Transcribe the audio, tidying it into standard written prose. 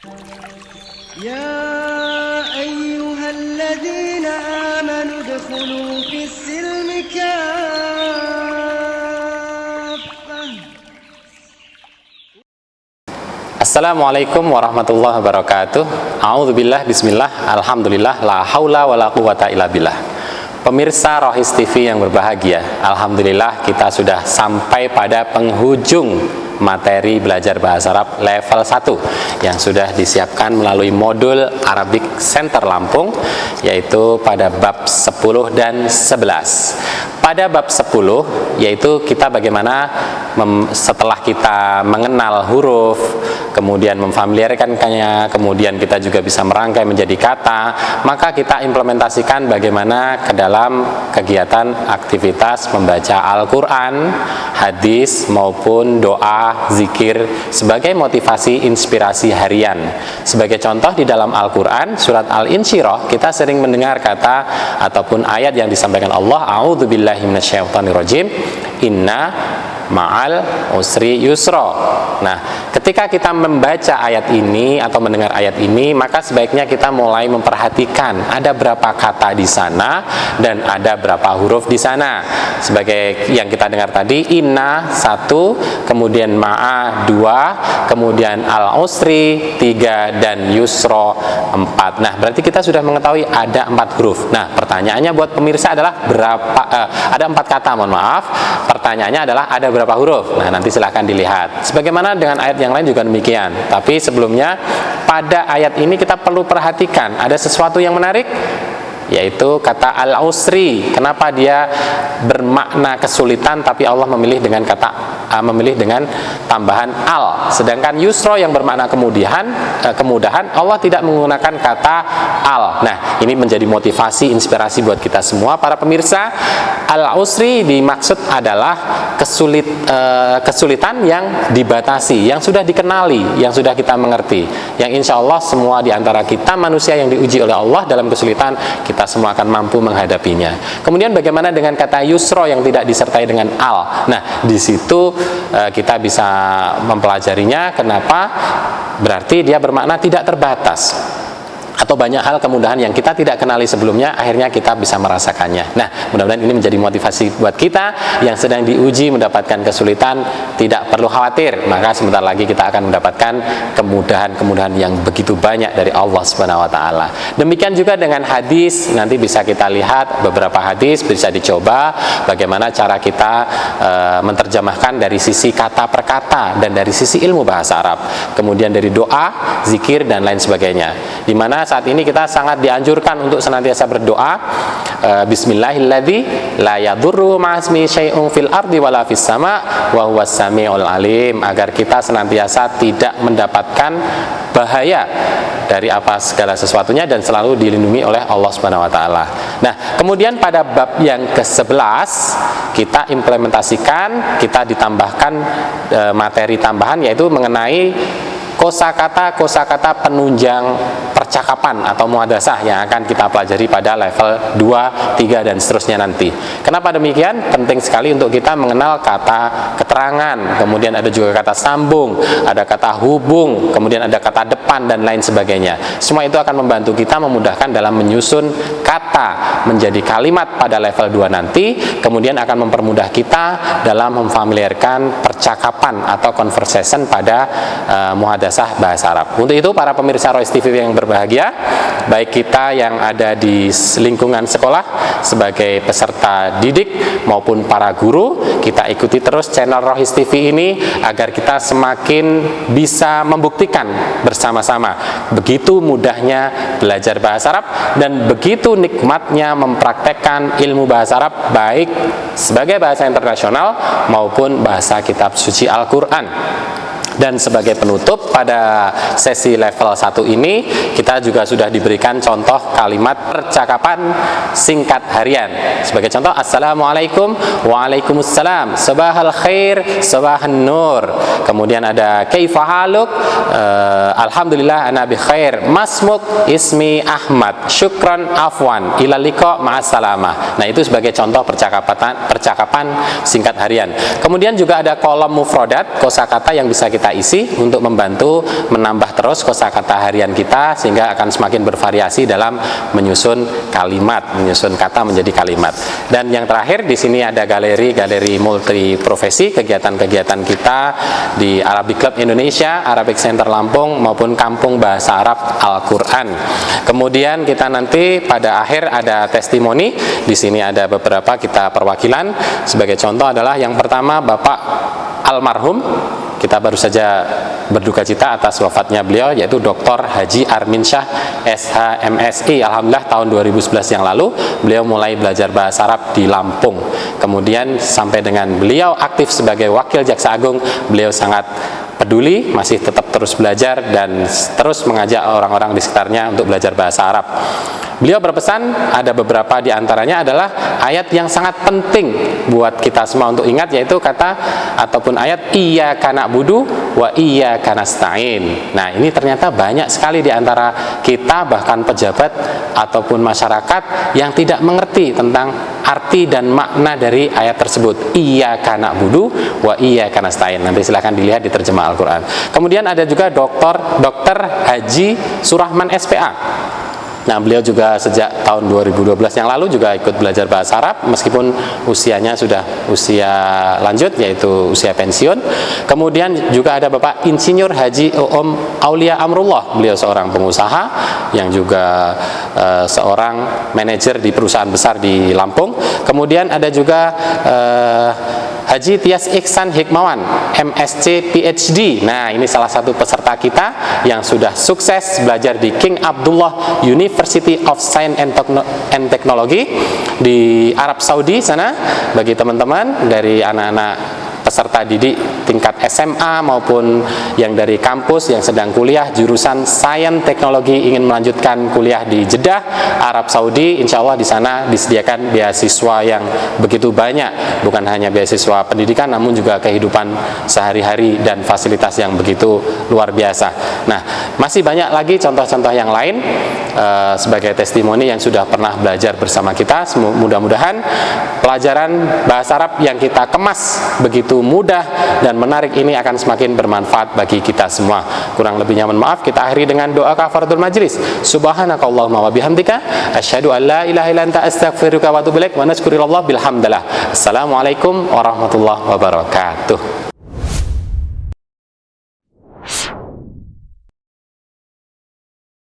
يا أيها الذين آمنوا ادخلوا في السلم كافة. Assalamualaikum warahmatullahi wabarakatuh. A'udzubillah, bismillah, alhamdulillah, la haula wala quwata illa billah. Pemirsa Rohis TV yang berbahagia, alhamdulillah kita sudah sampai pada penghujung materi belajar bahasa Arab level 1 yang sudah disiapkan melalui modul Arabic Center Lampung, yaitu pada bab 10 dan 11. Pada bab 10 yaitu kita bagaimana setelah kita mengenal huruf, kemudian memfamiliarkannya, kemudian kita juga bisa merangkai menjadi kata, maka kita implementasikan bagaimana ke dalam kegiatan aktivitas membaca Al-Quran, hadis maupun doa, zikir sebagai motivasi inspirasi harian. Sebagai contoh, di dalam Al-Quran surat Al-Insyirah kita sering mendengar kata ataupun ayat yang disampaikan Allah, a'udzubillahi minasyaitonirrajim, inna ma'al usri yusra. Nah, ketika kita membaca ayat ini atau mendengar ayat ini, maka sebaiknya kita mulai memperhatikan ada berapa kata di sana dan ada berapa huruf di sana. Sebagai yang kita dengar tadi, inna 1, kemudian ma'a 2, kemudian al usri 3, dan yusra 4. Nah, berarti kita sudah mengetahui ada 4 huruf. Nah, pertanyaannya buat pemirsa adalah ada 4 kata, mohon maaf. Pertanyaannya adalah ada berapa huruf? Nah, nanti silahkan dilihat. Sebagaimana dengan ayat yang lain juga demikian. Tapi sebelumnya, pada ayat ini kita perlu perhatikan ada sesuatu yang menarik, yaitu kata al-usri. Kenapa dia bermakna kesulitan tapi Allah memilih dengan tambahan al, sedangkan yusra yang bermakna kemudahan Allah tidak menggunakan kata al. Nah, ini menjadi motivasi inspirasi buat kita semua para pemirsa. Al-usri dimaksud adalah kesulitan yang dibatasi, yang sudah dikenali, yang sudah kita mengerti, yang insya Allah semua diantara kita manusia yang diuji oleh Allah dalam kesulitan, kita semua akan mampu menghadapinya. Kemudian bagaimana dengan kata yusra yang tidak disertai dengan al? Nah, di situ kita bisa mempelajarinya. Kenapa? Berarti dia bermakna tidak terbatas, atau banyak hal kemudahan yang kita tidak kenali sebelumnya, akhirnya kita bisa merasakannya. Nah, mudah-mudahan ini menjadi motivasi buat kita yang sedang diuji mendapatkan kesulitan. Tidak perlu khawatir, maka sebentar lagi kita akan mendapatkan kemudahan-kemudahan yang begitu banyak dari Allah Subhanahu wa taala. Demikian juga dengan hadis, nanti bisa kita lihat beberapa hadis, bisa dicoba bagaimana cara kita menerjemahkan dari sisi kata per kata dan dari sisi ilmu bahasa Arab. Kemudian dari doa, zikir dan lain sebagainya. Di mana saat ini kita sangat dianjurkan untuk senantiasa berdoa, bismillahilladzi la yadurru ma'asmi syai'un fil ardi wala fis sama wa huwas samiul alim, agar kita senantiasa tidak mendapatkan bahaya dari apa segala sesuatunya dan selalu dilindungi oleh Allah Subhanahu wa taala. Nah, kemudian pada bab yang ke-11 kita implementasikan, kita ditambahkan materi tambahan, yaitu mengenai kosakata penunjang percakapan atau muhadasah yang akan kita pelajari pada level 2, 3 dan seterusnya nanti. Kenapa demikian? Penting sekali untuk kita mengenal kata keterangan, kemudian ada juga kata sambung, ada kata hubung, kemudian ada kata depan dan lain sebagainya. Semua itu akan membantu kita memudahkan dalam menyusun kata menjadi kalimat pada level 2 nanti, kemudian akan mempermudah kita dalam memfamiliarkan percakapan atau conversation pada muhadasah bahasa Arab. Untuk itu para pemirsa Rohis TV yang berbahagia, baik kita yang ada di lingkungan sekolah sebagai peserta didik maupun para guru, kita ikuti terus channel Rohis TV ini agar kita semakin bisa membuktikan bersama-sama begitu mudahnya belajar bahasa Arab dan begitu nikmatnya mempraktekkan ilmu bahasa Arab baik sebagai bahasa internasional maupun bahasa kitab suci Al-Quran. Dan sebagai penutup pada sesi level 1 ini, kita juga sudah diberikan contoh kalimat percakapan singkat harian. Sebagai contoh, Assalamualaikum, Waalaikumsalam, Sabahal khair, Sabahan nur. Kemudian ada Kaifa haluk, Alhamdulillah ana bi khair, Masmuk, Ismi Ahmad, Syukran afwan, ila liqa ma'assalamah. Nah, itu sebagai contoh percakapan singkat harian. Kemudian juga ada kolom mufrodat, kosakata yang bisa kita kita isi untuk membantu menambah terus kosakata harian kita, sehingga akan semakin bervariasi dalam menyusun kalimat, menyusun kata menjadi kalimat. Dan yang terakhir di sini ada galeri multi profesi, kegiatan-kegiatan kita di Arabic Club Indonesia, Arabic Center Lampung maupun Kampung Bahasa Arab Al-Qur'an. Kemudian kita nanti pada akhir ada testimoni. Di sini ada beberapa kita perwakilan. Sebagai contoh adalah yang pertama Bapak almarhum, kita baru saja berduka cita atas wafatnya beliau, yaitu Dr. Haji Armin Syah SHMSI. Alhamdulillah tahun 2011 yang lalu beliau mulai belajar bahasa Arab di Lampung. Kemudian sampai dengan beliau aktif sebagai wakil jaksa agung, beliau sangat peduli, masih tetap terus belajar dan terus mengajak orang-orang di sekitarnya untuk belajar bahasa Arab. Beliau berpesan, ada beberapa di antaranya adalah ayat yang sangat penting buat kita semua untuk ingat, yaitu kata ataupun ayat iyyaka na'budu wa iyyaka nasta'in. Nah, ini ternyata banyak sekali di antara kita, bahkan pejabat ataupun masyarakat yang tidak mengerti tentang arti dan makna dari ayat tersebut. Iyyaka na'budu wa iyyaka nasta'in. Nanti silahkan dilihat di terjemah Al-Qur'an. Kemudian ada juga Dr. Haji Surahman SPA. Nah, beliau juga sejak tahun 2012 yang lalu juga ikut belajar bahasa Arab, meskipun usianya sudah usia lanjut, yaitu usia pensiun. Kemudian juga ada Bapak Insinyur Haji Om Aulia Amrullah, beliau seorang pengusaha yang juga seorang manajer di perusahaan besar di Lampung. Kemudian ada juga Haji Tias Iksan Hikmawan, MSc PhD. Nah, ini salah satu peserta kita yang sudah sukses belajar di King Abdullah University of Science and Technology di Arab Saudi sana. Bagi teman-teman dari anak-anak peserta didik tingkat SMA maupun yang dari kampus yang sedang kuliah jurusan Sains Teknologi ingin melanjutkan kuliah di Jeddah, Arab Saudi, insya Allah di sana disediakan beasiswa yang begitu banyak, bukan hanya beasiswa pendidikan namun juga kehidupan sehari-hari dan fasilitas yang begitu luar biasa. Nah, masih banyak lagi contoh-contoh yang lain sebagai testimoni yang sudah pernah belajar bersama kita. Mudah-mudahan pelajaran bahasa Arab yang kita kemas begitu mudah dan menarik ini akan semakin bermanfaat bagi kita semua. Kurang lebihnya mohon maaf, kita akhiri dengan doa kafaratul majlis. Subhanakallahumma wa bihamdika asyhadu an la ilaha illa anta astaghfiruka wa atubu ilaik wa nashkurullah bilhamdallah. Assalamualaikum warahmatullahi wabarakatuh.